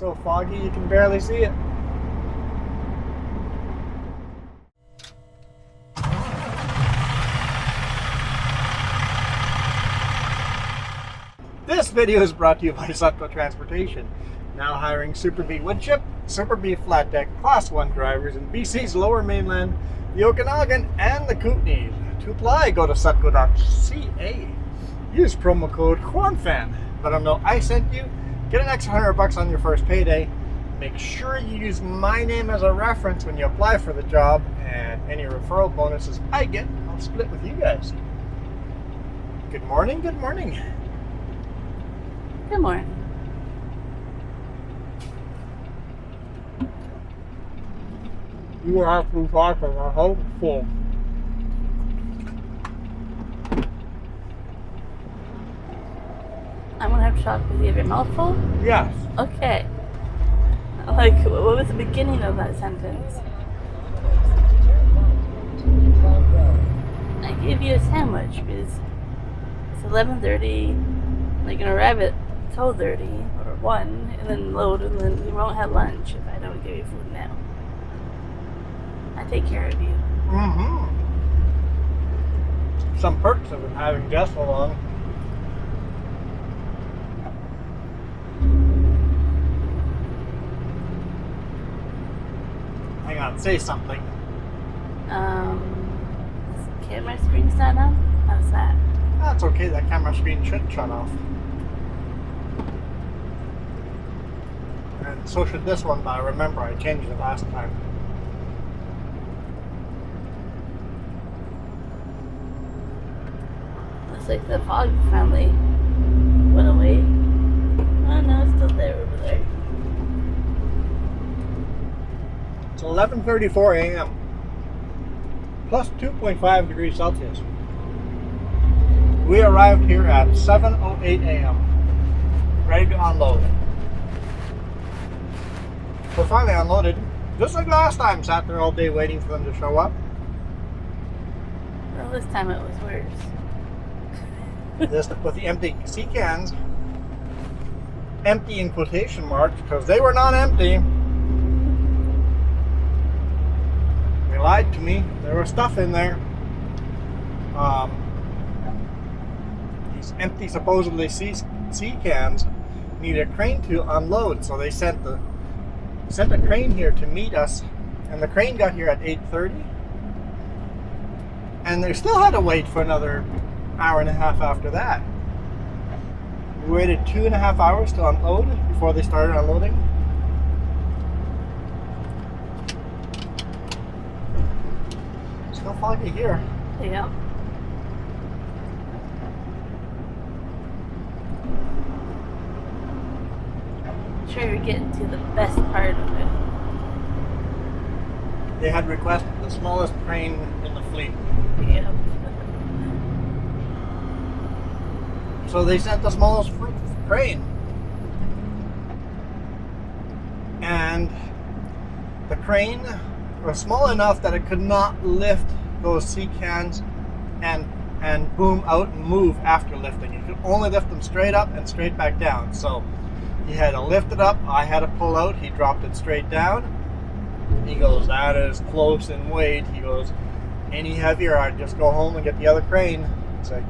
so foggy you can barely see it. This video is brought to you by SONY Transportation. Now hiring Super B woodchip, Super B flat deck Class 1 drivers in BC's Lower Mainland, the Okanagan, and the Kootenays. To apply, go to sutco.ca. Use promo code QUANFAN. Let them know I sent you. Get an extra $100 on your first payday. Make sure you use my name as a reference when you apply for the job, and any referral bonuses I get, I'll split with you guys. Good morning, good morning. Good morning. You will have to talk to my house full. I'm gonna have to talk with you. Have your mouth full? Yes. Okay. Like, what was the beginning of that sentence? I gave you a sandwich because it's 11:30. They're gonna arrive at 12:30 or 1, and then load, and then you won't have lunch if I don't give you food now. I take care of you. Mm-hmm. Some perks of having Jess along. Hang on, say something. Is camera screen's not on? How's that? That's okay, that camera screen should shut off. And so should this one, but I remember I changed it last time. Looks like the fog finally went away. Oh no, it's still there over there. It's 11:34 a.m. plus 2.5 degrees Celsius. We arrived here at 7:08 a.m. ready to unload. We're finally unloaded, just like last time. Sat there all day waiting for them to show up. Well, this time it was worse. This with the empty sea cans, empty in quotation marks because they were not empty. They lied to me. There was stuff in there. These empty, supposedly sea cans need a crane to unload, so they sent a crane here to meet us, and the crane got here at 8:30, and they still had to wait for another hour and a half after that. We waited 2.5 hours to unload before they started unloading. Still foggy here. Yeah. I'm sure you're getting to the best part of it. They had requested the smallest crane in the fleet. Yeah. So they sent the smallest crane. And the crane was small enough that it could not lift those sea cans and boom out and move after lifting. It could only lift them straight up and straight back down. So he had to lift it up, I had to pull out, he dropped it straight down. He goes, that is close in weight. He goes, any heavier, I'd just go home and get the other crane. It's like,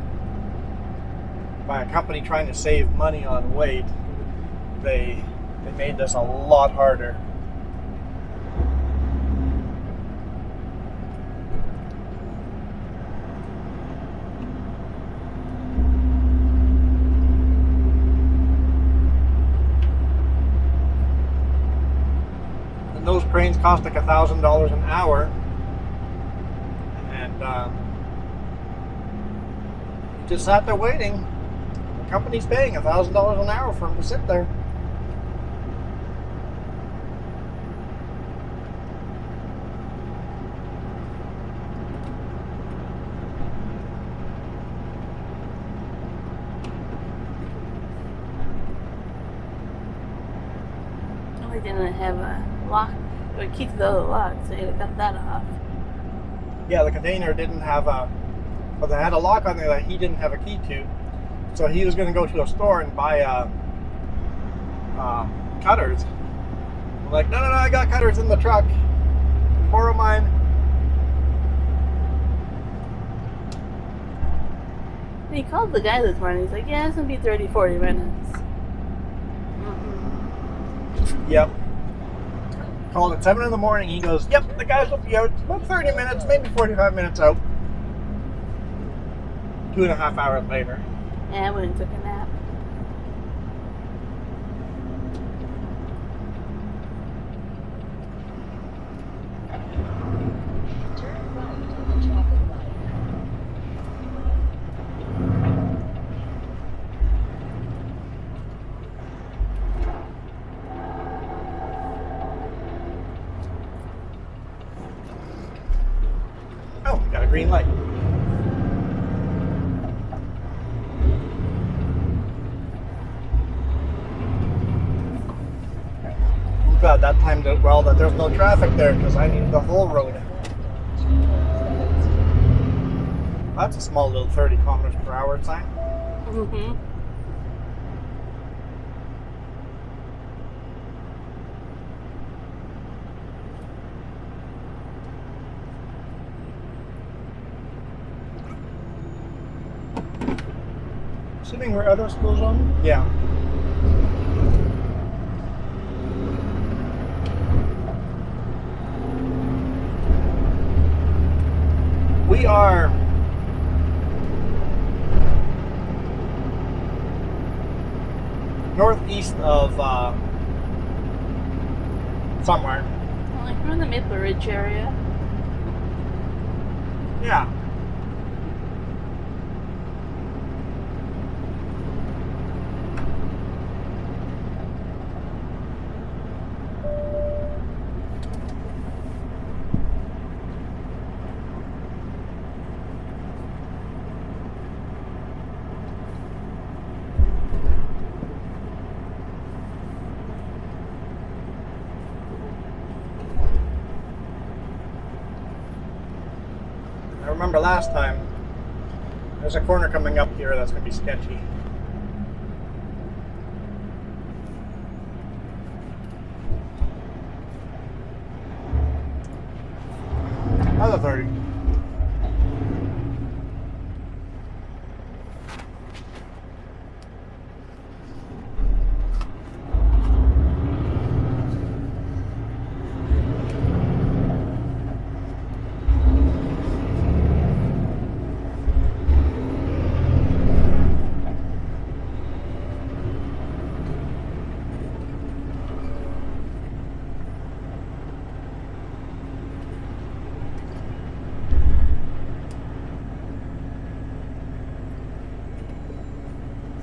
by a company trying to save money on weight, they made this a lot harder. And those cranes cost like $1,000 an hour, and you just sat there waiting. The company's paying $1,000 an hour for him to sit there. We didn't have a lock or key to the other lock, so you had to cut that off. Yeah, the container didn't have a, but they had a lock on there that he didn't have a key to. So he was going to go to a store and buy cutters like, no, I got cutters in the truck. Borrow mine. He called the guy this morning. He's like, yeah, it's going to be 30, 40 minutes. Yep. Called at 7 in the morning. He goes, yep, the guys will be out about 30 minutes, maybe 45 minutes out. 2.5 hours later. Yeah, I went and took a nap. Oh, we got a green light. I'm glad that timed out well that there's no traffic there because I needed the whole road. That's a small little 30 kilometers per hour sign. Mm-hmm. Assuming where other schools on? Yeah. We are northeast of somewhere. Like we're in the Maple Ridge area. Yeah. I remember last time, there's a corner coming up here that's going to be sketchy. Another 30.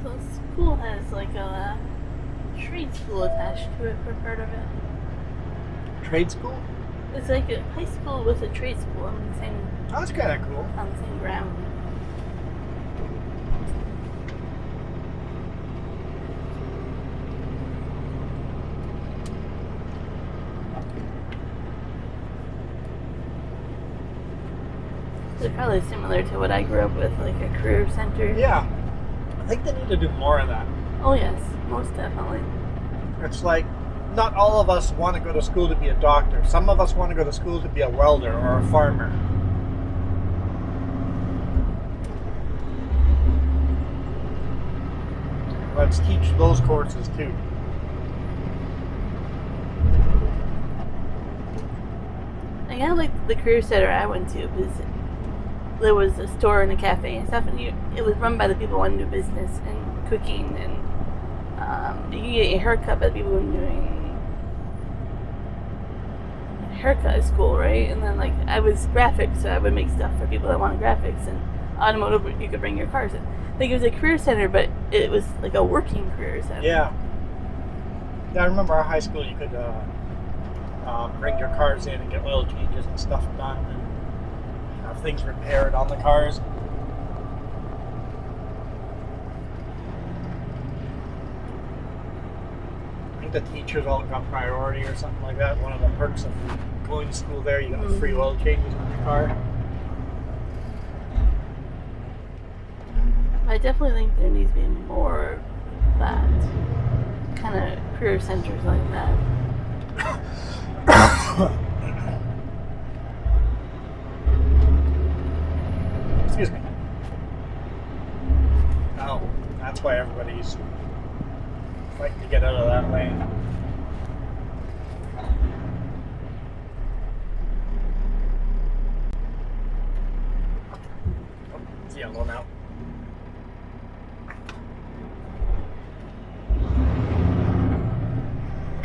So the school has like a trade school attached to it for part of it. Trade school? It's like a high school with a trade school on the same Oh, that's kind of cool. on the same ground. They're probably similar to what I grew up with, like a career center. Yeah. I think they need to do more of that. Oh yes, most definitely. It's like, not all of us want to go to school to be a doctor. Some of us want to go to school to be a welder or a farmer. Let's teach those courses too. I got like the career center I went to because there was a store and a cafe and stuff, and it was run by the people wanting to do business and cooking, and you can get your haircut by the people who are doing haircut at school, right? And then like I was graphics, so I would make stuff for people that wanted graphics, and automotive, you could bring your cars in. Like it was a career center, but it was like a working career center. Yeah. Yeah, I remember our high school, you could bring your cars in and get oil changes and stuff done and have things repaired on the cars. I think the teachers all got priority or something like that. One of the perks of going to school there, you got free oil changes on your car. I definitely think there needs to be more of that kind of career centers like that. Excuse me. Oh, that's why everybody's fighting to get out of that lane. Oh, it's yellow now.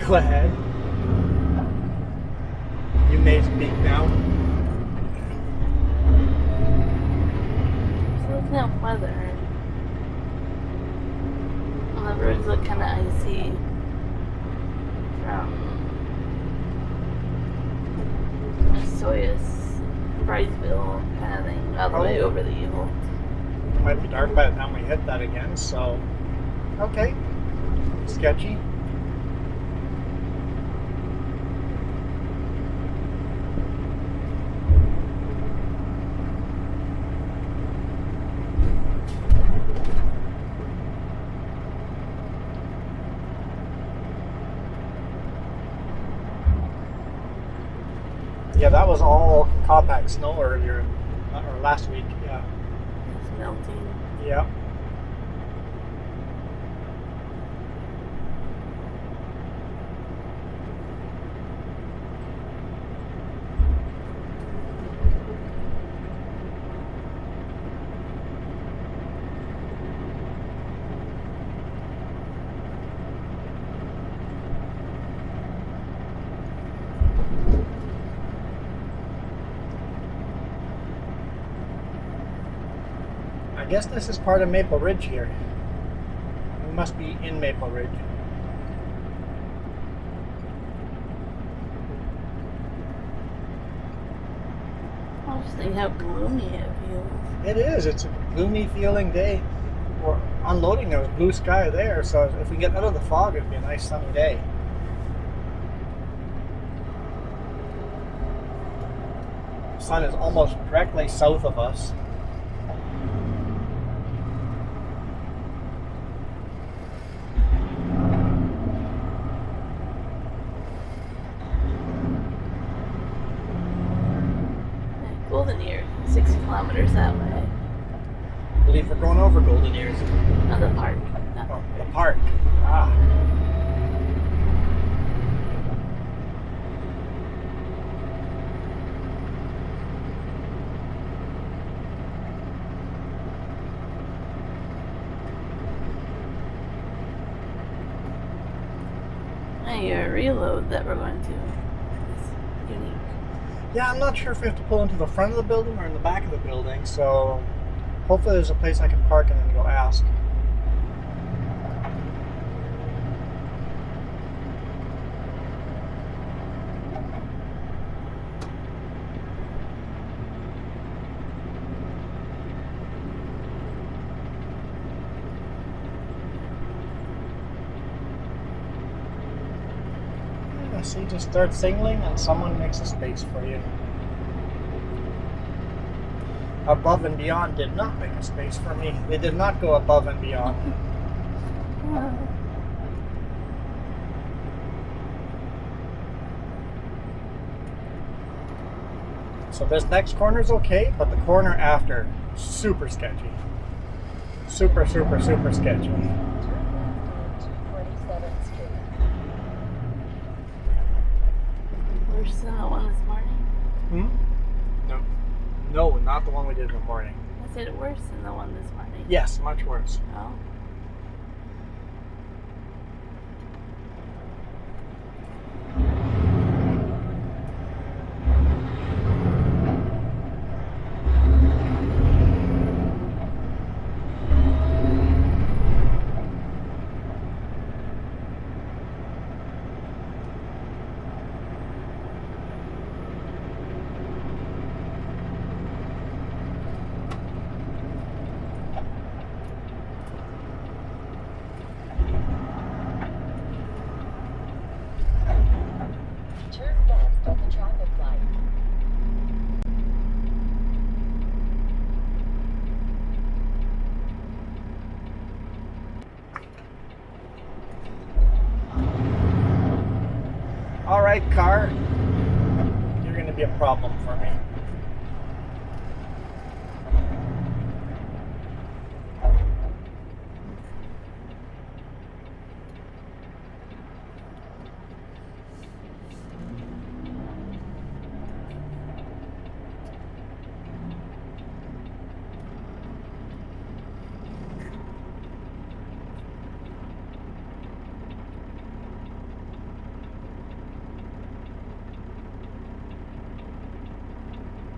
Go ahead. You may speak now. Just looking at weather. Well, the roads look kind of icy from Soyuz, Bridesville kind of thing, all the way over the Eagle. Might be dark by the time we hit that again, so okay. Sketchy. Yeah, that was all compact snow earlier, or last week. Yeah. It's melting. Yeah. I guess this is part of Maple Ridge here. We must be in Maple Ridge. I just think how gloomy it feels. It is. It's a gloomy feeling day. We're unloading. There was blue sky there, so if we get out of the fog, it'd be a nice sunny day. The sun is almost directly south of us. Golden Ears, 60 kilometers that way. I believe we're going over Golden Ears. On the park. No. Oh, the park. Ah. And your reload that we're going to is unique. Yeah, I'm not sure if we have to pull into the front of the building or in the back of the building, so hopefully there's a place I can park and then go ask. See, just start signaling and someone makes a space for you. Above and Beyond did not make a space for me. They did not go above and beyond. So this next corner is okay, but the corner after, super sketchy. Super, super, super sketchy. Worse than the one this morning. Hmm? No, not the one we did in the morning. I said worse than the one this morning. Yes, much worse. Oh. All right, car. be a problem for me.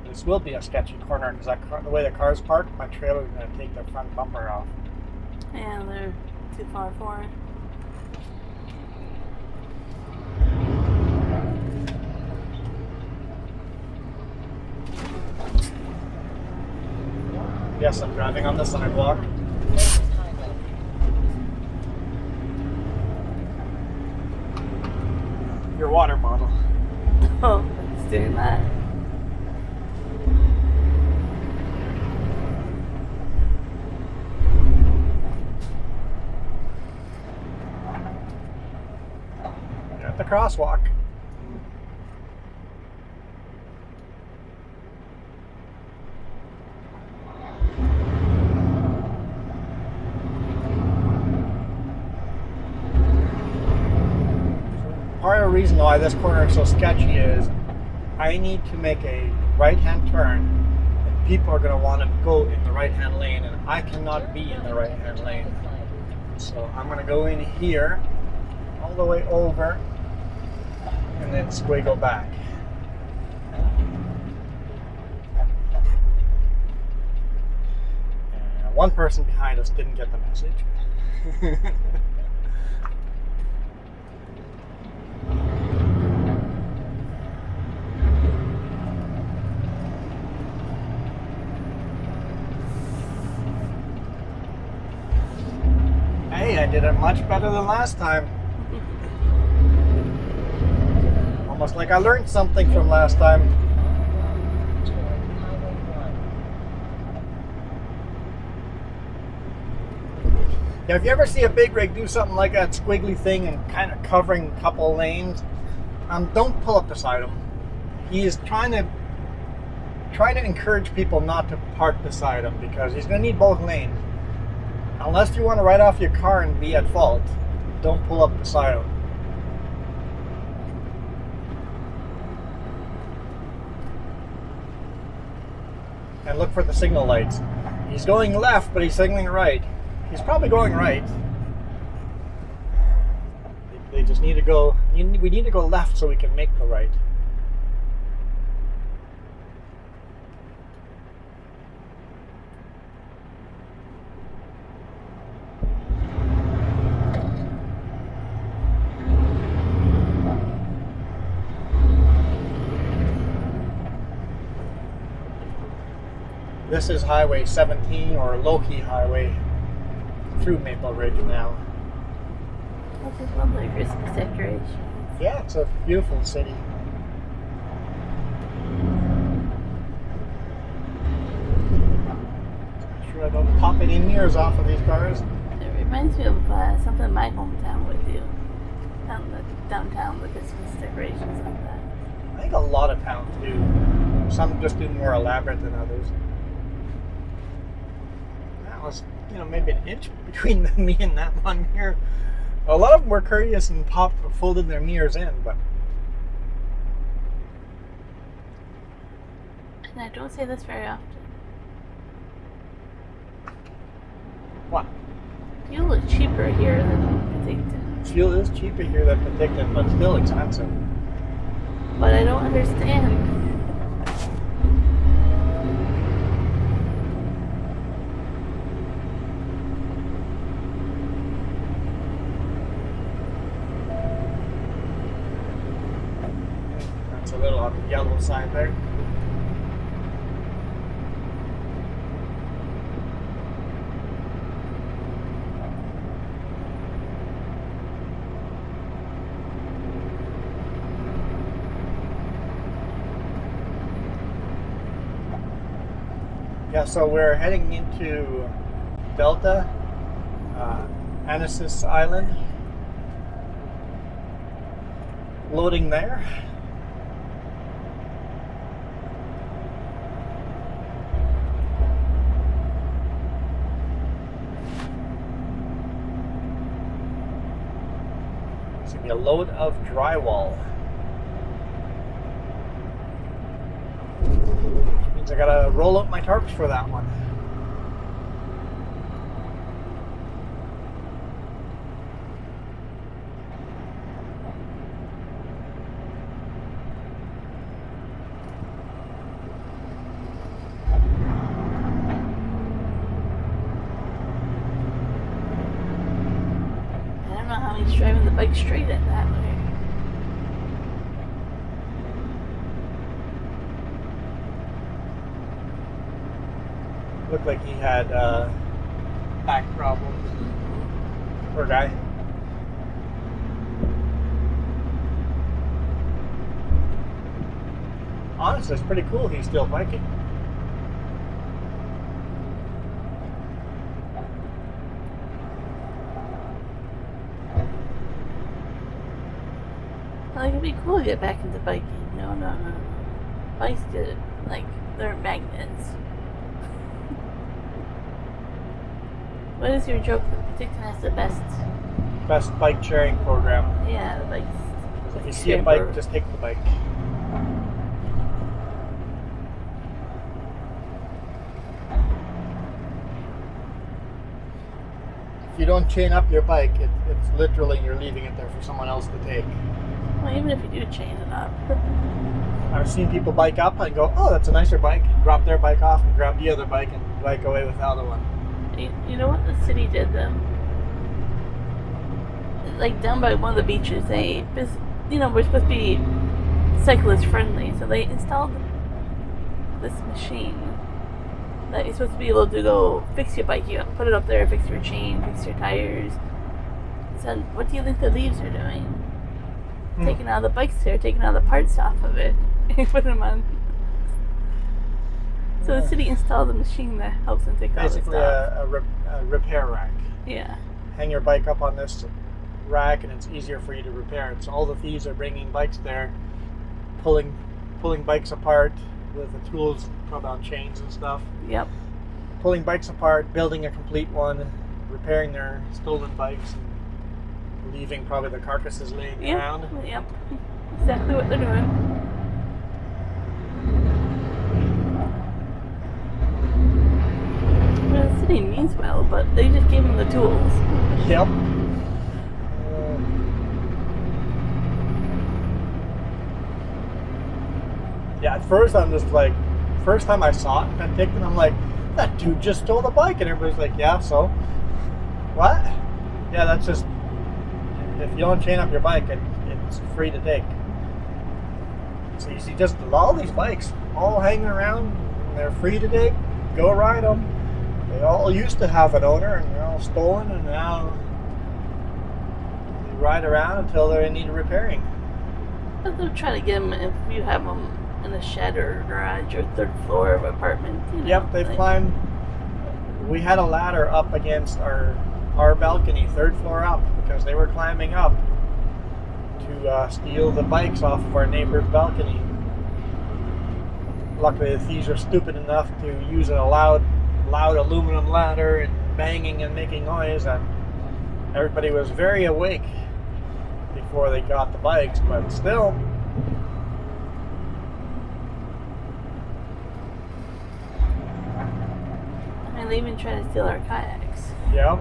This will be a sketchy corner because the way the car's parked, my trailer's going to take the front bumper off. Yeah, they're too far forward. Yes, I'm driving on the sidewalk. Your water bottle. Oh, it's doing that. You're at the crosswalk. Part of the reason why this corner is so sketchy is I need to make a right-hand turn and people are going to want to go in the right-hand lane and I cannot be in the right-hand lane. So I'm going to go in here all the way over and then squiggle back. And one person behind us didn't get the message. Hey, I did it much better than last time. Almost like I learned something from last time. Yeah, if you ever see a big rig do something like that squiggly thing and kind of covering a couple of lanes, don't pull up beside him. He is trying to encourage people not to park beside him because he's going to need both lanes. Unless you want to write off your car and be at fault, don't pull up beside him. And look for the signal lights. He's going left, but he's signaling right. He's probably going right. They just need to go. We need to go left so we can make the right. This is Highway 17 or Loki Highway through Maple Ridge now. That's just lovely Christmas decorations. Yeah, it's a beautiful city. Make sure I don't pop any mirrors off of these cars. It reminds me of something my hometown would do. Downtown, the Christmas decorations like that. I think a lot of towns do. Some just do more elaborate than others. That was, maybe an inch between me and that one here. A lot of them were courteous and folded their mirrors in, but. And I don't say this very often. What? Fuel is cheaper here than Penticton. Fuel is cheaper here than Penticton, but still expensive. But I don't understand. That's a little on the yellow side there. Yeah, so we're heading into Delta, Annacis Island. Loading there. load of drywall. Which means I gotta roll out my tarps for that one. He's driving the bike straight at that way. Looked like he had back problems. Poor guy. Honestly, it's pretty cool he's still biking. Like, it'd be cool to get back into biking. No. Bike's good. Like, they're magnets. What is your joke that Penticton has the Best bike sharing program. Yeah, the bike's... So if you see a bike, just take the bike. If you don't chain up your bike, it's literally you're leaving it there for someone else to take. Well, even if you do chain it up. I've seen people bike up and go, oh, that's a nicer bike. Drop their bike off and grab the other bike and bike away with the other one. You know what the city did, though? Like, down by one of the beaches, we're supposed to be cyclist friendly, so they installed this machine that you're supposed to be able to go fix your bike. You put it up there, fix your chain, fix your tires. So what do you think the leaves are doing? Taking out the bikes there, taking all the parts off of it, and putting them on. So the city installed a machine that helps them take all the stuff. Basically a repair rack. Yeah. Hang your bike up on this rack and it's easier for you to repair it. So all the thieves are bringing bikes there, pulling bikes apart with the tools, probably on chains and stuff. Yep. Pulling bikes apart, building a complete one, repairing their stolen bikes, and leaving probably the carcasses laying around. Yep. Exactly what they're doing. Well, the city means well, but they just gave them the tools. Yep. Yeah, at first I'm just like, first time I saw it in Penticton, I'm like, that dude just stole the bike. And everybody's like, yeah, so? What? Yeah, that's just, if you don't chain up your bike, it's free to take. So you see just all these bikes all hanging around, and they're free to take, go ride them. They all used to have an owner, and they're all stolen, and now they ride around until they're in need of repairing. But they'll try to get them if you have them in a shed or garage or third floor of an apartment. You know, yep, they've climbed. We had a ladder up against our balcony, third floor up, because they were climbing up to steal the bikes off of our neighbor's balcony. Luckily, the thieves were stupid enough to use a loud aluminum ladder and banging and making noise, and everybody was very awake before they got the bikes, but still. I mean, they even try to steal our kayaks. Yeah.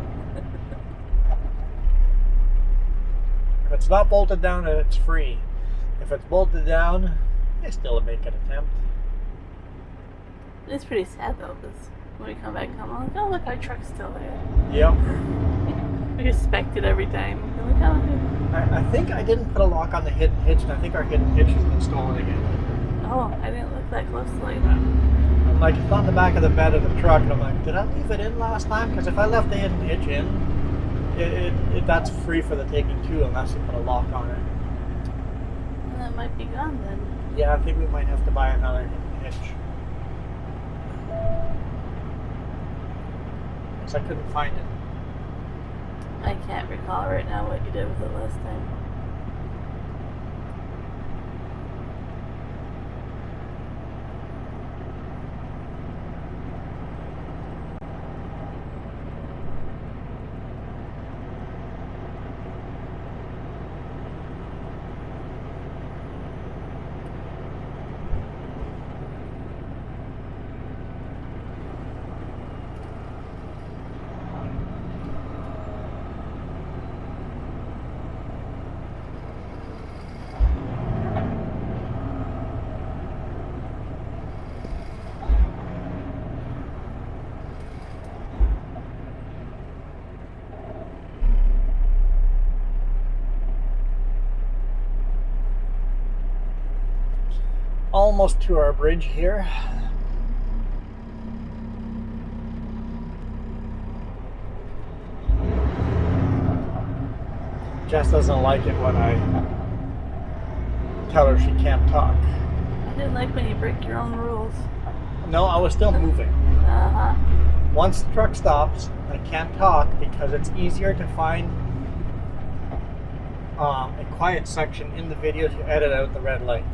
If it's not bolted down, it's free. If it's bolted down, they still make an attempt. It's pretty sad though, because when we come back home, I'm like, oh look, our truck's still there. Yep. We respect it every time. I'm like, I think I didn't put a lock on the hidden hitch, and I think our hidden hitch has been stolen again. oh, I didn't look that closely. I'm like, it's on the back of the bed of the truck, and I'm like, did I leave it in last time? Because if I left the hidden hitch in, that's free for the taking too, unless you put a lock on it. Well, that might be gone then. Yeah, I think we might have to buy another hidden hitch. Because I couldn't find it. I can't recall right now what you did with it last time. almost to our bridge here. Jess doesn't like it when I tell her she can't talk. I didn't like when you break your own rules. No, I was still moving. Uh-huh. Once the truck stops, I can't talk because it's easier to find a quiet section in the video to edit out the red light.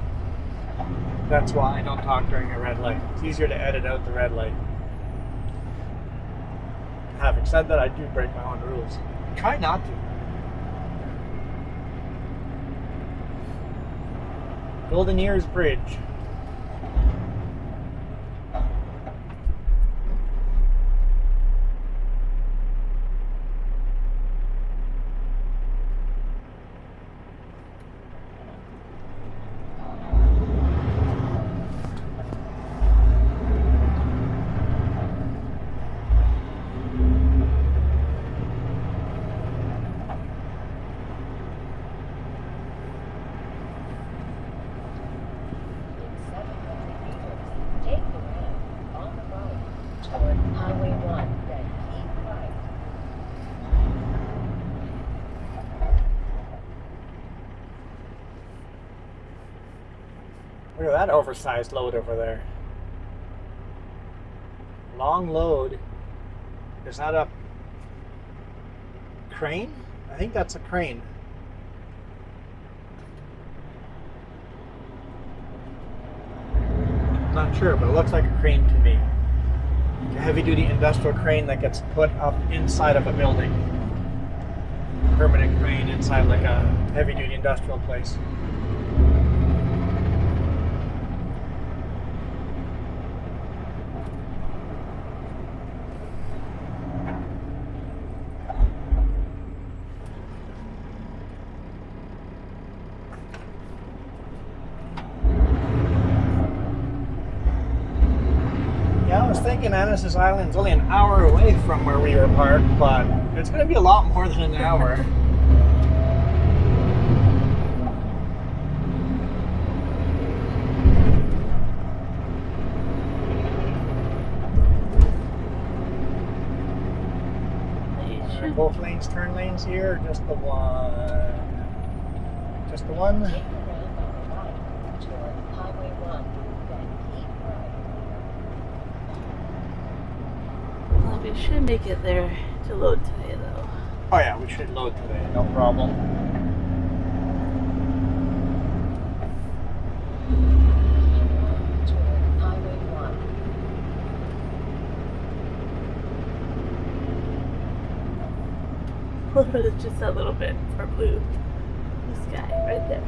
That's why I don't talk during a red light. It's easier to edit out the red light. Having said that, I do break my own rules. Try not to. Golden Ears Bridge. Look at that oversized load over there. Long load. Is that a crane? I think that's a crane. I'm not sure, but it looks like a crane to me. A heavy-duty industrial crane that gets put up inside of a building. Permanent crane inside like a heavy-duty industrial place. I was thinking Annacis Island's only an hour away from where we were parked, but it's going to be a lot more than an hour. Are both lanes turn lanes here, or just the one? Just the one? Take a right on the right toward Highway 1, then keep right. Well, we should make it there to load today, though. Oh yeah, we should load today, no problem. Toward Highway 1. It's just a little bit for blue sky right there.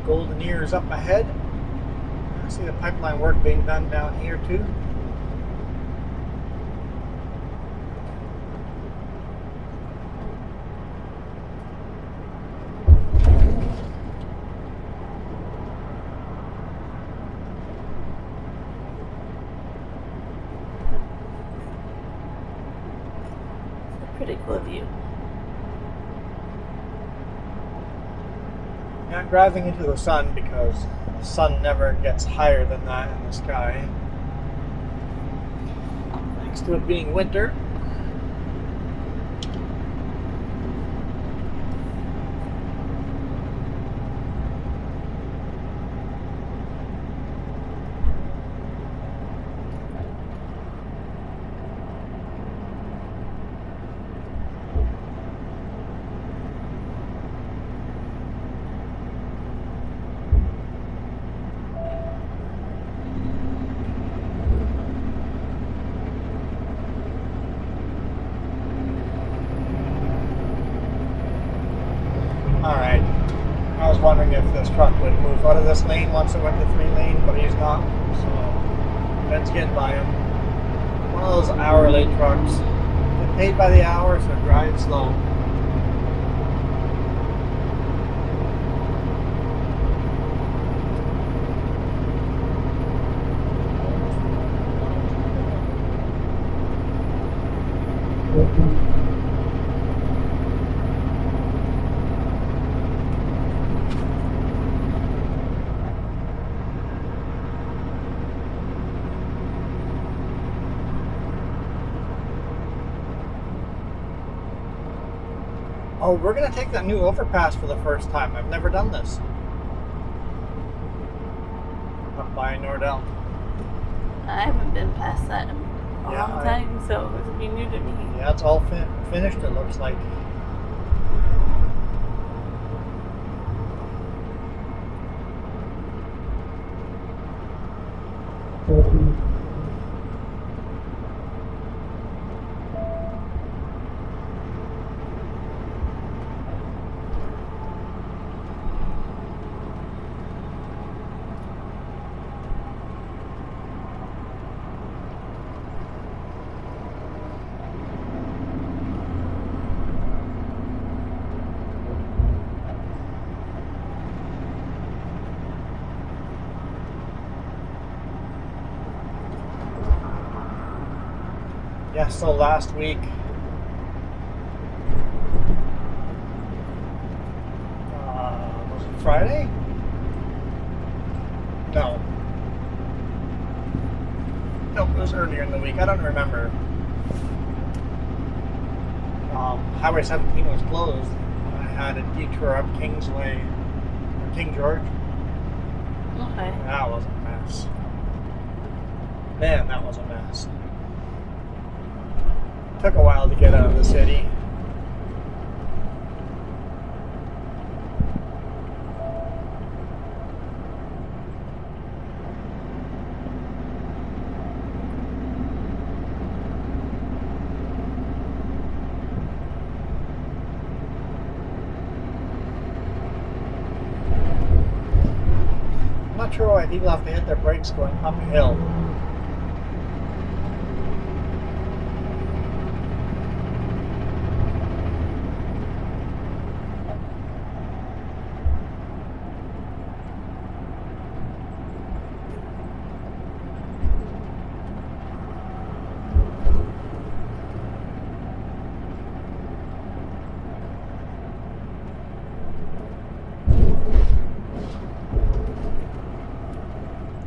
Golden Ears up ahead. I see the pipeline work being done down here too. It's a pretty cool view. Not driving into the sun because the sun never gets higher than that in the sky. Thanks to it being winter. if this truck would move out of this lane once it went to 3-lane, but he's not. So Ben's getting by him. One of those hourly trucks. Get paid by the hour, so drive slow. Oh, we're going to take that new overpass for the first time. I've never done this. Up by Nordell. I haven't been past that in a Yeah, long time, so it would be new to me. Yeah, it's all finished, it looks like. Yeah, so last week, was it Friday? No. Nope, it was earlier in the week. I don't remember. Highway 17 was closed. I had a detour up Kingsway, or King George. Okay. That was a mess. Man, that was a mess. Took a while to get out of the city. I'm not sure why people have to hit their brakes going uphill.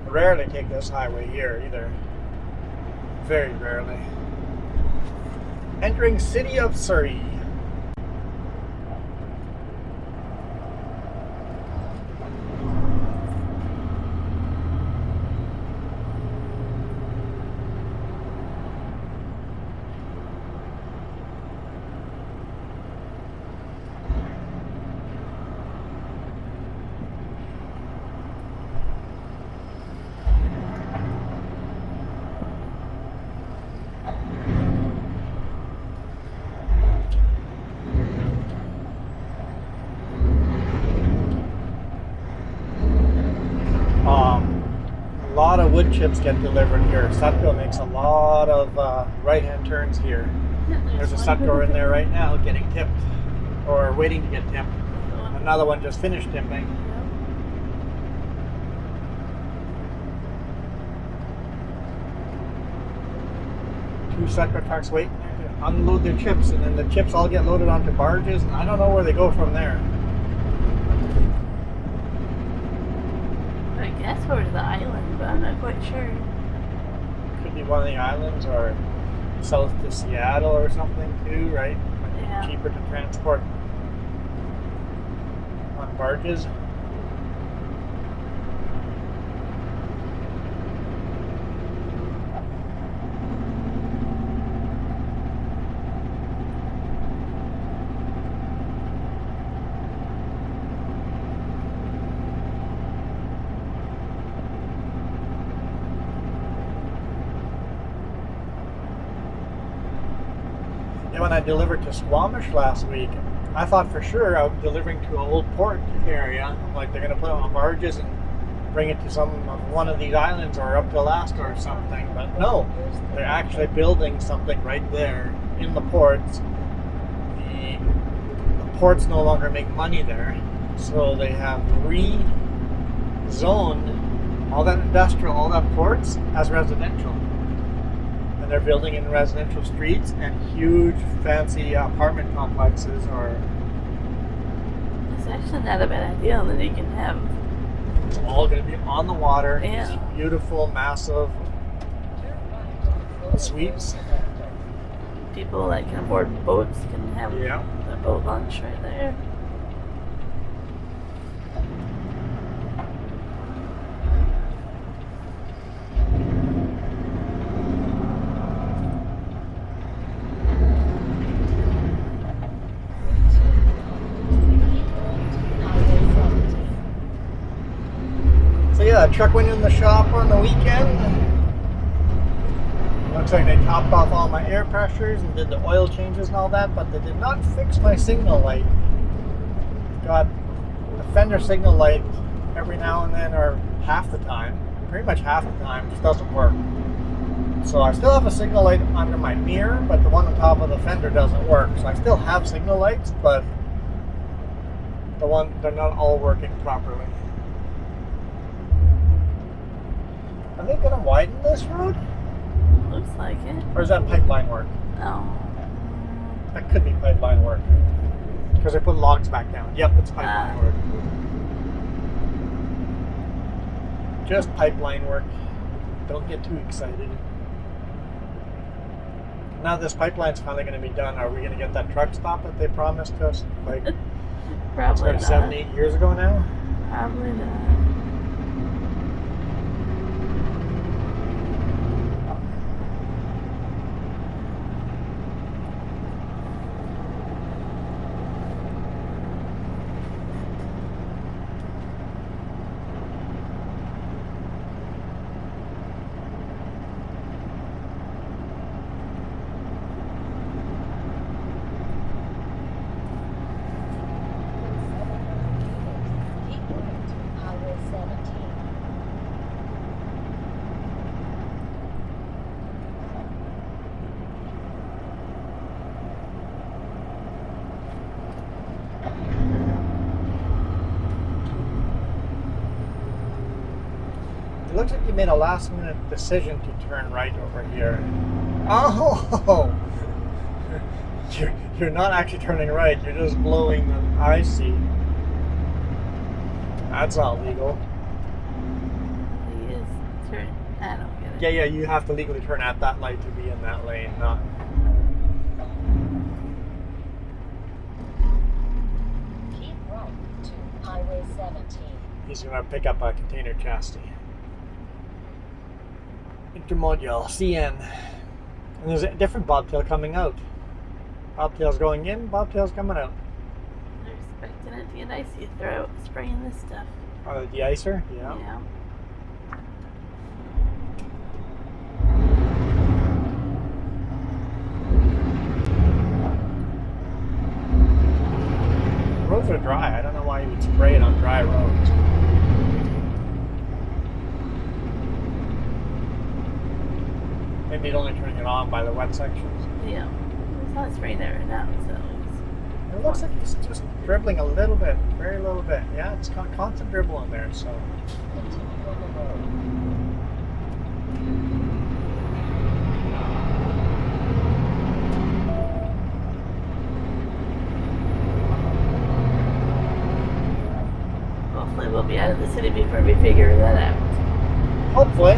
Rarely take this highway here either. Very rarely. Entering city of Surrey. A lot of wood chips get delivered here. Sutco makes a lot of right-hand turns here. There's a Sutco in there right now getting tipped, or waiting to get tipped. Another one just finished tipping. Two Sutco trucks waiting there to unload their chips, and then the chips all get loaded onto barges, and I don't know where they go from there. I guess over to the island, but I'm not quite sure. Could be one of the islands or south to Seattle or something too, right? Yeah. Cheaper to transport on barges. When I delivered to Squamish last week, I thought for sure out delivering to an old port area, like they're going to put it on barges and bring it to one of these islands or up to Alaska or something. But no, they're actually building something right there in the ports. The ports no longer make money there, so they have rezoned all that industrial, all that ports as residential. And they're building in residential streets and huge fancy apartment complexes It's actually not a bad idea, and then you can have it's all going to be on the water. Yeah. These beautiful, massive suites. people that can afford boats can have Yeah. a boat launch right there. So yeah, the truck went in the shop on the weekend. Looks like they topped off all my air pressures and did the oil changes and all that, but they did not fix my signal light. Got the fender signal light every now and then, or half the time, pretty much half the time, just doesn't work. So I still have a signal light under my mirror, but the one on top of the fender doesn't work. So I still have signal lights, but they're not all working properly. Are they going to widen this road? Looks like it. Or is that pipeline work? No. That could be pipeline work. Because they put logs back down. Yep, it's pipeline work. Just pipeline work. Don't get too excited. Now this pipeline's finally going to be done. Are we going to get that truck stop that they promised us? Like, Probably not. 7, 8 years ago now? Probably not. Highway 17. It looks like you made a last minute decision to turn right over here. Oh! You're not actually turning right, you're just blowing the IC. That's not legal. He is turn. I don't get it. Yeah, you have to legally turn at that light to be in that lane, not. Keep right to Highway 17. He's gonna pick up a container chassis. Intermodal, CN. And there's a different bobtail coming out. Bobtail's going in, bobtail's coming out. They're expecting it to get icy. They're out spraying this stuff. Oh, the de-icer? Yeah. Yeah. Roads are dry. I don't know why you would spray it on dry roads. Maybe only turning it on by the wet sections. Yeah. It's not spraying there right now, so It looks like it's just dribbling a little bit, very little bit. Yeah, it's constant dribble in there, so. Continue on the road. hopefully we'll be out of the city before we figure that out. Hopefully.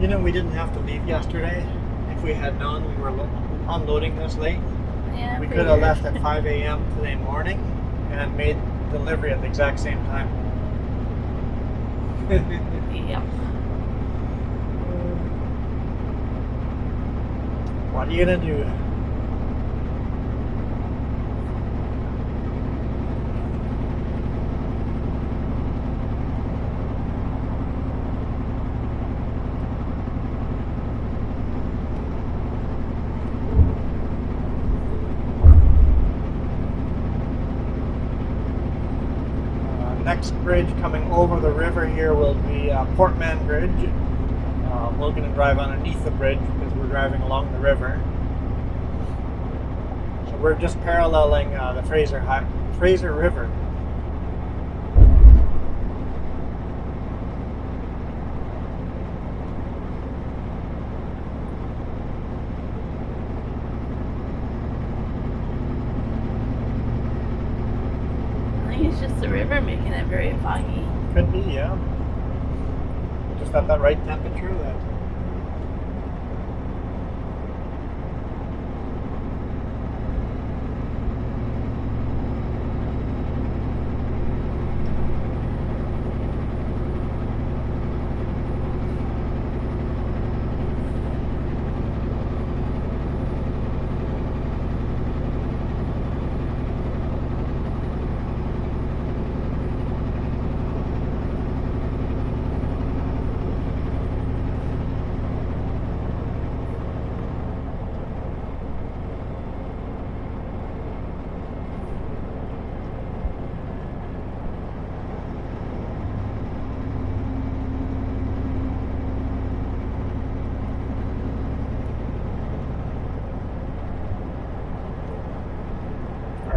You know, we didn't have to leave yesterday. If we had known we were unloading this late, Yeah. we could have left at 5 a.m. today morning and made delivery at the exact same time. Yep. What are you gonna do? Next bridge coming over the river here will be Portman Bridge. We're going to drive underneath the bridge because we're driving along the river. So we're just paralleling the Fraser River. I think it's just the river making it very foggy. Could be, yeah. Just at that right temperature that.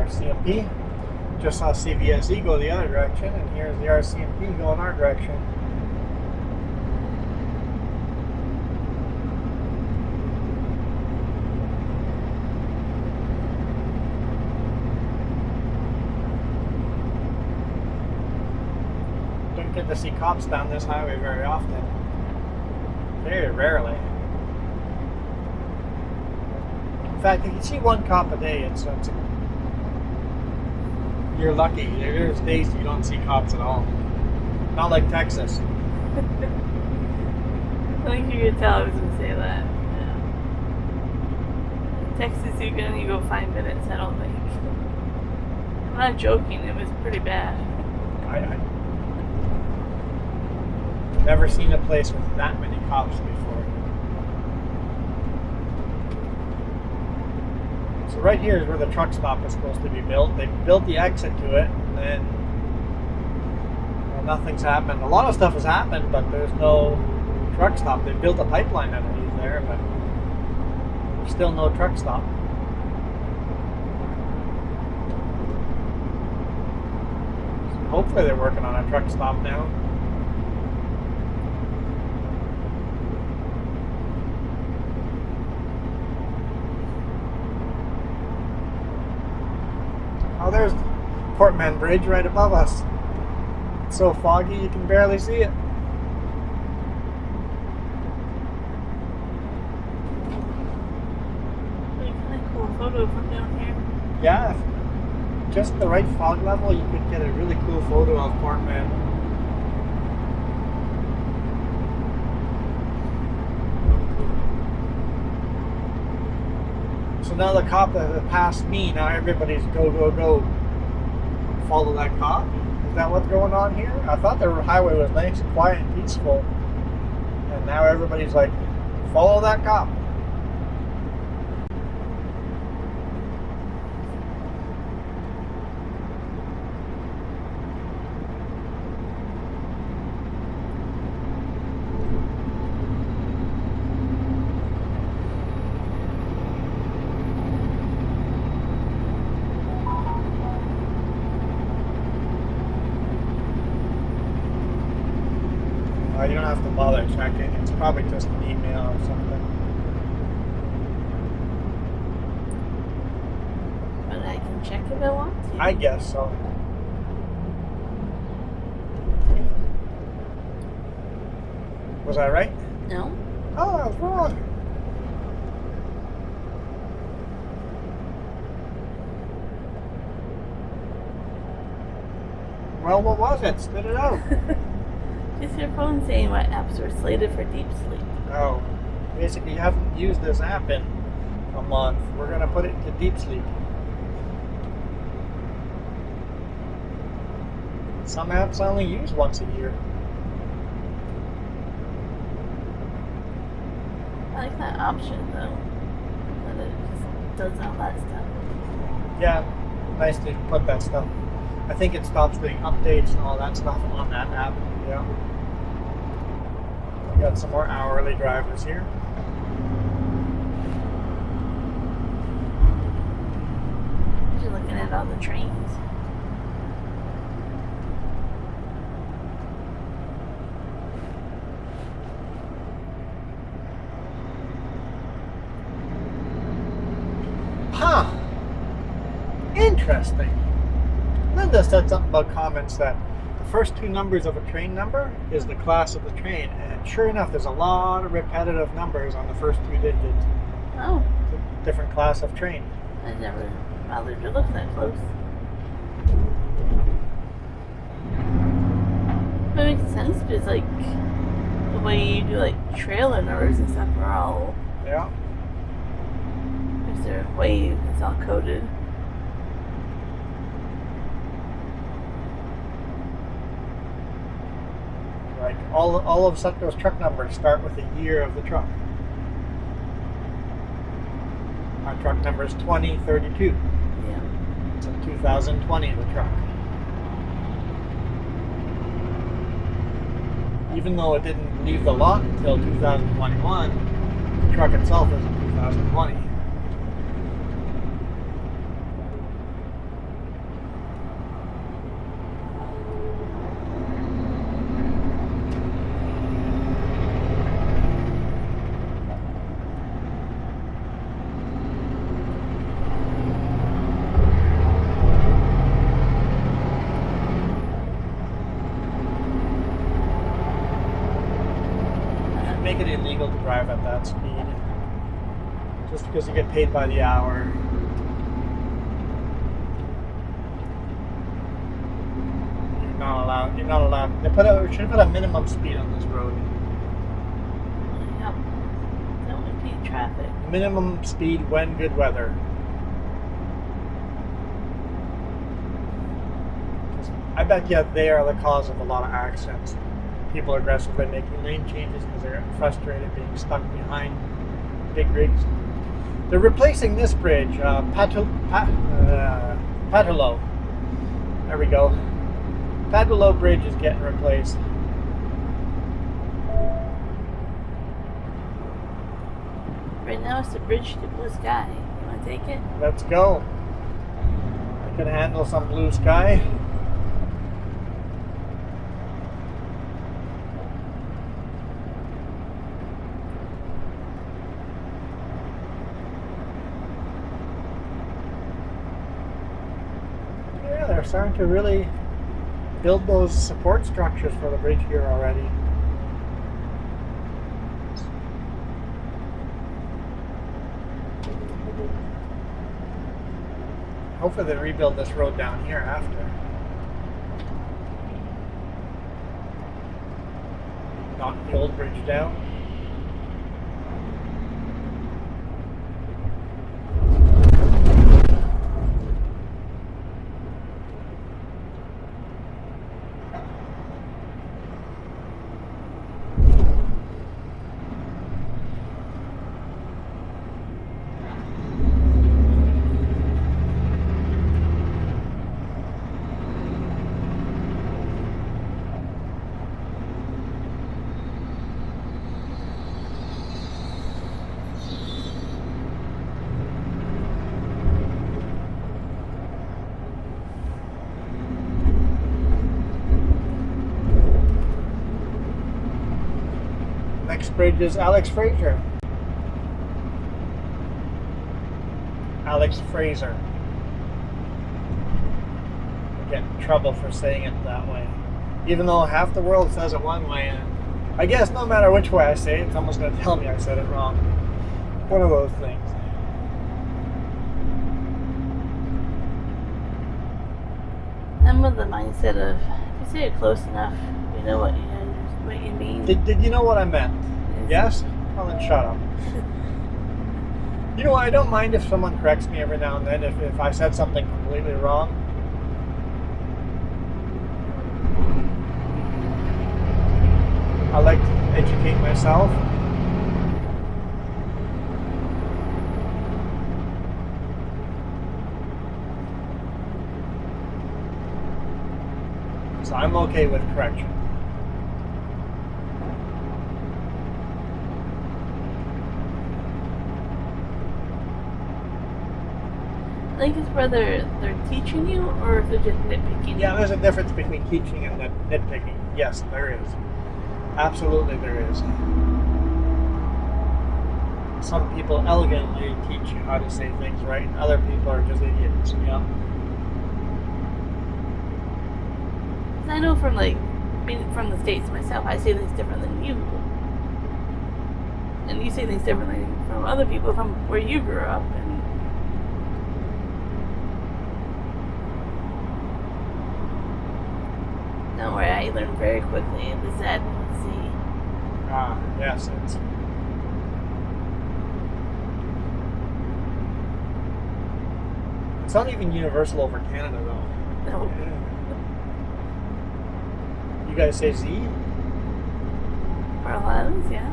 RCMP. Just saw CVSE go the other direction, and here's the RCMP going our direction. Don't get to see cops down this highway very often. Very rarely. In fact, if you see one cop a day, you're lucky. There's days you don't see cops at all. Not like Texas. I think you could tell I was going to say that. Yeah. Texas, you can only go 5 minutes, I don't think. I'm not joking, it was pretty bad. I never seen a place with that many cops before. So right here is where the truck stop is supposed to be built. They built the exit to it, and then nothing's happened. A lot of stuff has happened, but there's no truck stop. They built a pipeline underneath there, but there's still no truck stop. So hopefully they're working on a truck stop now. Oh, there's Portman Bridge right above us. It's so foggy you can barely see it. Really kind of cool photo from down here. Yeah, just the right fog level, you could get a really cool photo of Portman. So now the cop that passed me, now everybody's go, go, go. Follow that cop? Is that what's going on here? I thought the highway was nice and quiet and peaceful. And now everybody's like, follow that cop. You don't have to bother checking. It's probably just an email or something. But I can check if I want to. I guess so. Was I right? No? Oh, I was wrong. Well, what was it? Spit it out. Just your phone saying what apps are slated for deep sleep. Oh, basically you haven't used this app in a month. We're going to put it into deep sleep. Some apps I only use once a year. I like that option though. That it just does all that stuff. Yeah, nice to put that stuff. I think it stops doing updates and all that stuff on that app. Yeah. We got some more hourly drivers here. You're looking at all the trains. Huh. Interesting. Linda said something about comments that the first two numbers of a train number is the class of the train, and sure enough, there's a lot of repetitive numbers on the first two digits. Oh, Different class of train. I never bothered to look that close. But it makes sense because like the way you do like trailer numbers and stuff are all Yeah. because their way it's all coded. Like all of those truck numbers start with the year of the truck. Our truck number is 2032. Yeah. It's a 2020, the truck. Even though it didn't leave the lot until 2021, the truck itself is in 2020. Make it illegal to drive at that speed just because you get paid by the hour. You're not allowed. They should put a minimum speed on this road. Yep. Don't impede traffic. Minimum speed when good weather. I bet you they are the cause of a lot of accidents. People are aggressively making lane changes because they're frustrated being stuck behind big rigs. They're replacing this bridge, Patulo. There we go. Patulo Bridge is getting replaced. Right now it's the bridge to blue sky. You want to take it? Let's go. I can handle some blue sky. They're starting to really build those support structures for the bridge here already. Hopefully they rebuild this road down here after. Knock the old bridge down. Next bridge is Alex Fraser. Alex Fraser. I get in trouble for saying it that way. Even though half the world says it one way, and I guess no matter which way I say it, someone's going to tell me I said it wrong. One of those things. I'm of the mindset of if you say it close enough, you know what you mean. Did you know what I meant? Yes? Well, then shut up. You know what? I don't mind if someone corrects me every now and then if I said something completely wrong. I like to educate myself. So I'm okay with correction. I think it's whether they're teaching you or if they're just nitpicking. Yeah, there's a difference between teaching and nitpicking. Yes, there is. Absolutely there is. Some people elegantly teach you how to say things right, and other people are just idiots. Yeah. I know from being from the States myself, I say things different than you. And you say things differently from other people from where you grew up. And don't worry, I learned very quickly the Z and the Z. Ah, yes, it's not even universal over Canada, though. No. Yeah. You guys say Z? For a lot of us, yeah.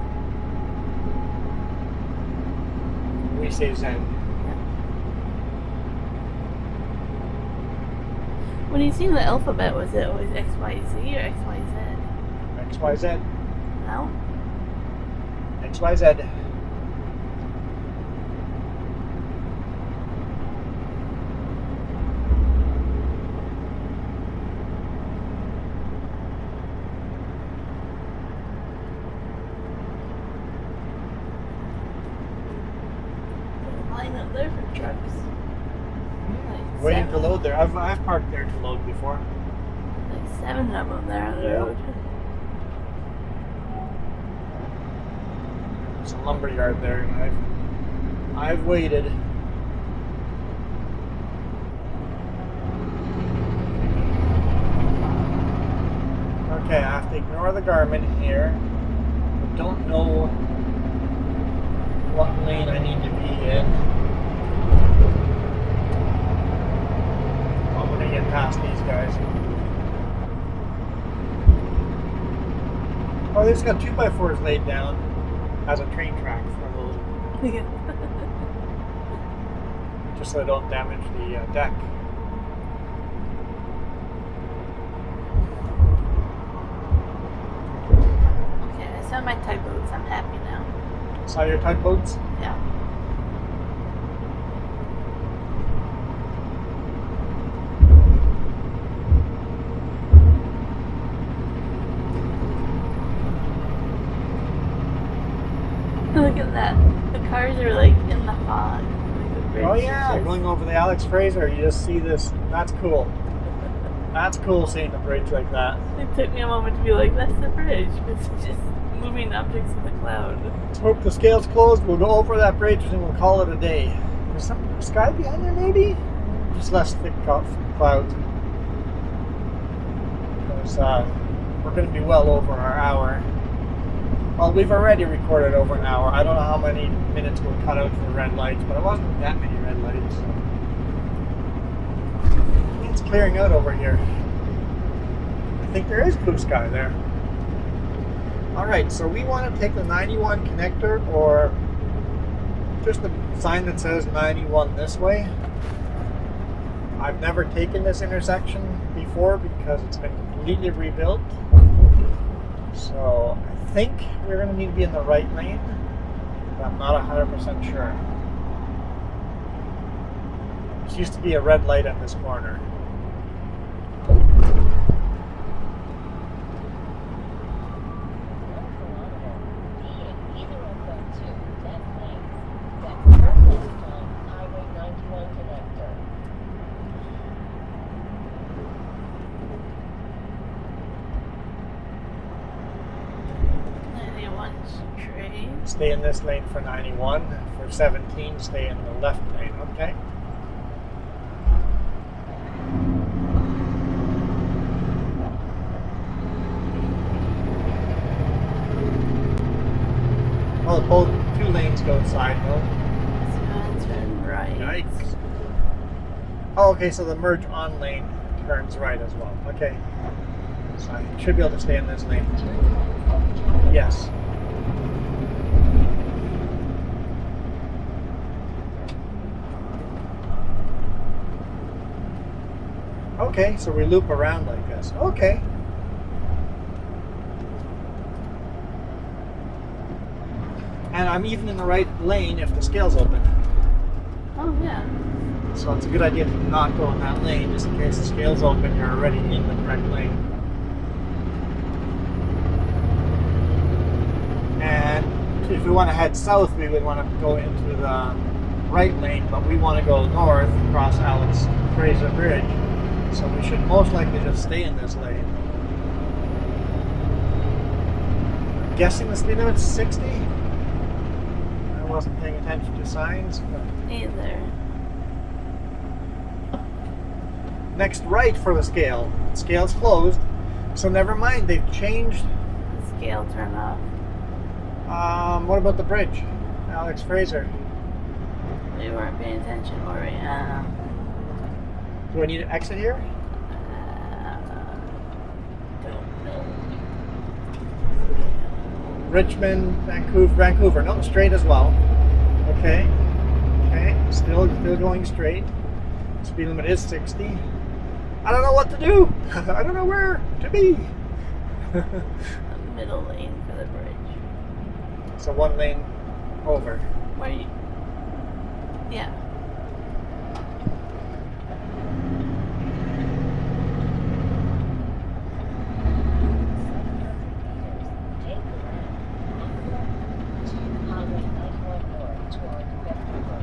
We say Zen. When you see the alphabet, was it always XYZ or XYZ? XYZ. No? XYZ. Line up there for trucks. Like Waiting to seven. load there. I've parked there to load before. Like 7 of them there on the Yeah. road. There's a lumber yard there, and I've waited. Okay, I have to ignore the Garmin here. I don't know what lane I need to be in. I'm gonna get past these guys. Oh, they just got 2x4s laid down as a train track for those, Yeah. just so they don't damage the deck. Okay, I saw my tugboats. I'm happy now. Saw your tugboats? Yeah. Look at that. The cars are like in the fog. Like the bridge Oh is yeah, just- going over the Alex Fraser, you just see this. That's cool. That's cool seeing the bridge like that. It took me a moment to be like, that's the bridge. It's just moving objects in the cloud. Let's hope the scale's closed. We'll go over that bridge and we'll call it a day. There's some sky behind there, maybe? Just less thick clouds. Because we're going to be well over our hour. Well, we've already recorded over an hour. I don't know how many minutes we'll cut out for red lights, but it wasn't that many red lights. So. It's clearing out over here. I think there is blue sky there. Alright, so we want to take the 91 connector or just the sign that says 91 this way. I've never taken this intersection before because it's been completely rebuilt. So I think we're going to need to be in the right lane, but I'm not 100% sure. There used to be a red light at this corner. Stay in this lane for 91. For 17, stay in the left lane, okay? Oh, both 2 lanes go side though. It's gonna turn right. Yikes. Oh, okay, so the merge on lane turns right as well. Okay. So I should be able to stay in this lane. Yes. Okay, so we loop around like this. Okay. And I'm even in the right lane if the scale's open. Oh yeah. So it's a good idea to not go in that lane just in case the scale's open, you're already in the correct lane. And if we want to head south, we would want to go into the right lane, but we want to go north across Alex Fraser Bridge. So we should most likely just stay in this lane. I'm guessing the speed limit's 60? I wasn't paying attention to signs, but... Either. Next right for the scale. The scale's closed, so never mind, they've changed. The scale turn off. What about the bridge? Alex Fraser. We weren't paying attention, were we? Do I need to exit here? Don't know. Richmond, Vancouver. No, straight as well. Okay. Okay, still going straight. Speed limit is 60. I don't know what to do. I don't know where to be. The middle lane for the bridge. So 1 lane over. Where you? Yeah. Take the left to Highway 91 North toward Vancouver.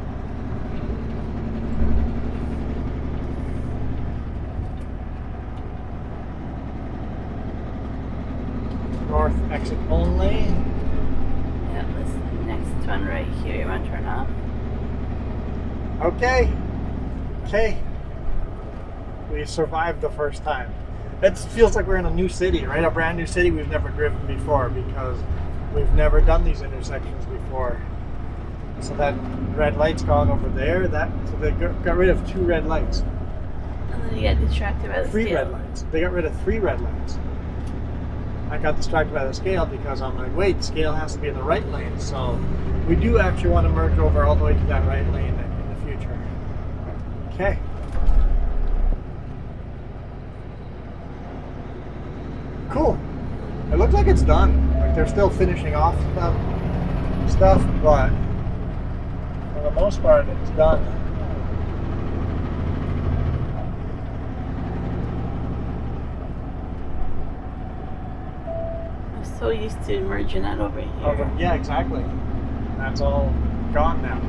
North exit only. Yeah, this next one right here, you want to turn off? Okay. Okay. We survived the first time. It feels like we're in a new city, right? A brand new city we've never driven before because we've never done these intersections before. So that red light's gone over there. So they got rid of 2 red lights. And then you get distracted by the 3 scale. red lights. They got rid of 3 red lights. I got distracted by the scale because I'm like, wait, the scale has to be in the right lane. So we do actually want to merge over all the way to that right lane in the future. Okay. Cool. It looks like it's done. Like they're still finishing off stuff, but for the most part, it's done. I'm so used to merging that over here. Yeah, exactly. That's all gone now.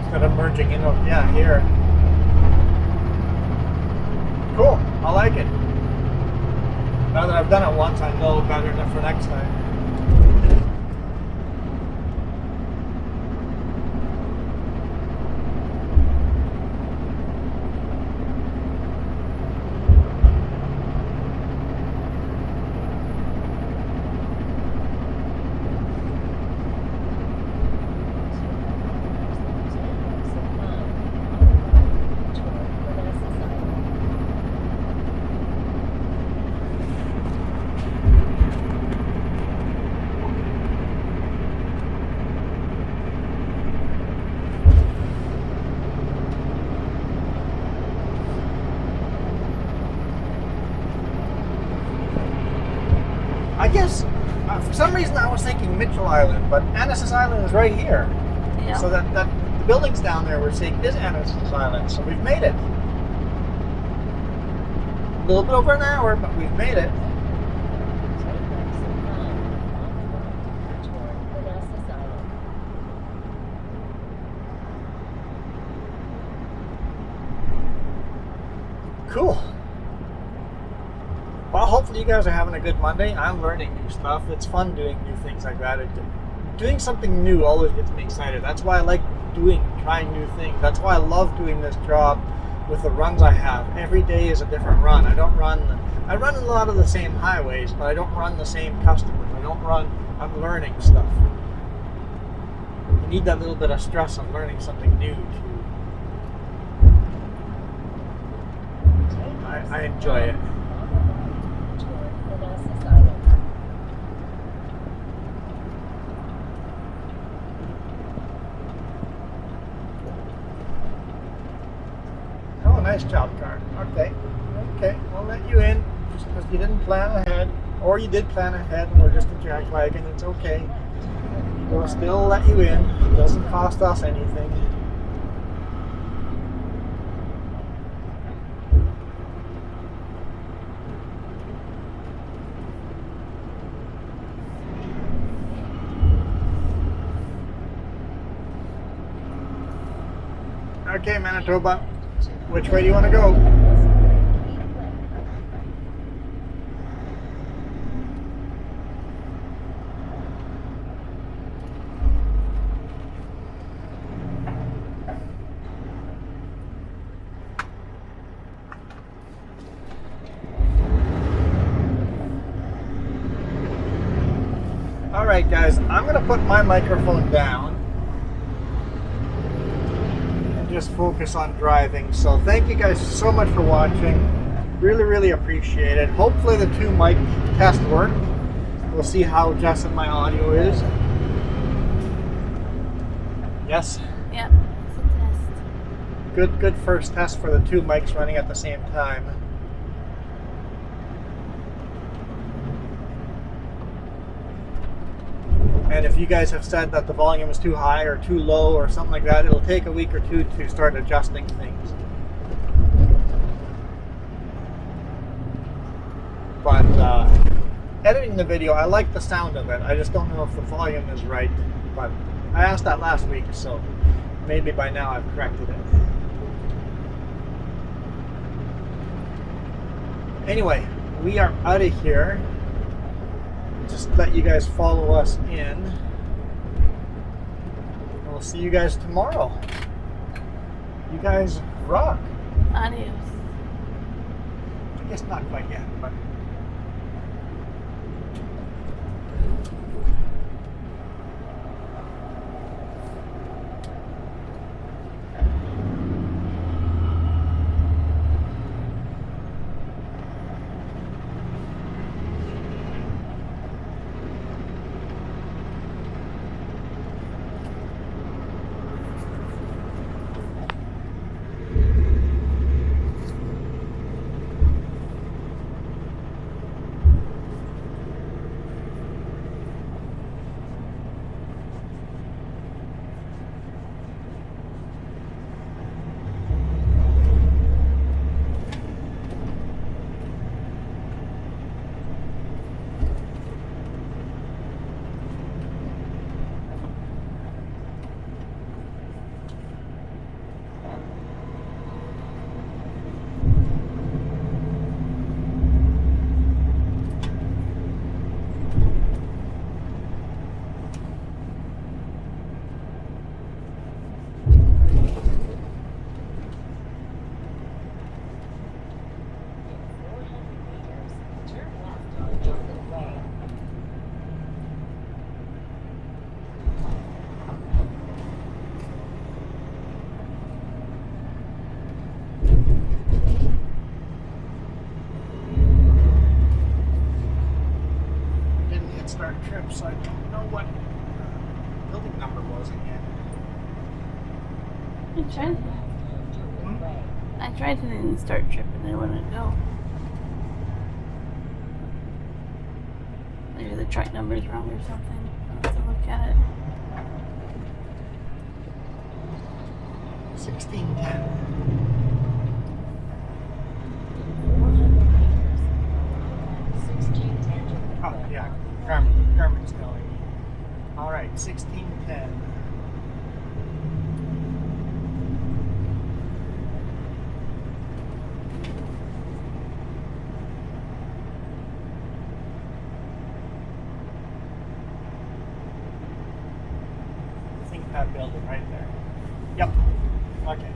Instead of merging in, yeah, here. Cool. I like it. Now that I've done it once, I know better for next time. I guess for some reason I was thinking Mitchell Island, but Annacis Island is right here. Yeah. So that the buildings down there we're seeing is Annacis Island. So we've made it. A little bit over an hour, but we've made it. Cool. Well, hopefully you guys are having a good Monday. I'm learning new stuff. It's fun doing new things like that. Doing something new always gets me excited. That's why I like trying new things. That's why I love doing this job with the runs I have. Every day is a different run. I run a lot of the same highways, but I don't run the same customers. I don't run. I'm learning stuff. You need that little bit of stress of learning something new I enjoy it. Toward Annacis Island. Oh, nice job, car. Okay. Okay, we'll let you in just because you didn't plan ahead. Or you did plan ahead and we're just a drag wagon. It's okay. We'll still let you in. It doesn't cost us anything. Okay, Manitoba. Which way do you want to go? Alright guys, I'm going to put my microphone down and just focus on driving. So thank you guys so much for watching. Really, really appreciate it. Hopefully the 2 mic test worked. We'll see how Jess and my audio is. Yes? Yep, it's a test. Good first test for the 2 mics running at the same time. And if you guys have said that the volume is too high or too low or something like that, it'll take a week or 2 to start adjusting things. But editing the video, I like the sound of it. I just don't know if the volume is right. But I asked that last week, so maybe by now I've corrected it. Anyway, we are out of here. Just let you guys follow us in. And we'll see you guys tomorrow. You guys rock. Adios. I guess not quite yet, but start trip, so I don't know what building number was again. I tried to didn't start trip and I wouldn't go. Maybe the truck number's wrong or something. I'll have to look at it. 1610. Oh, yeah. Garmin's telling me. Alright, 1610. I think that building right there. Yep. Okay.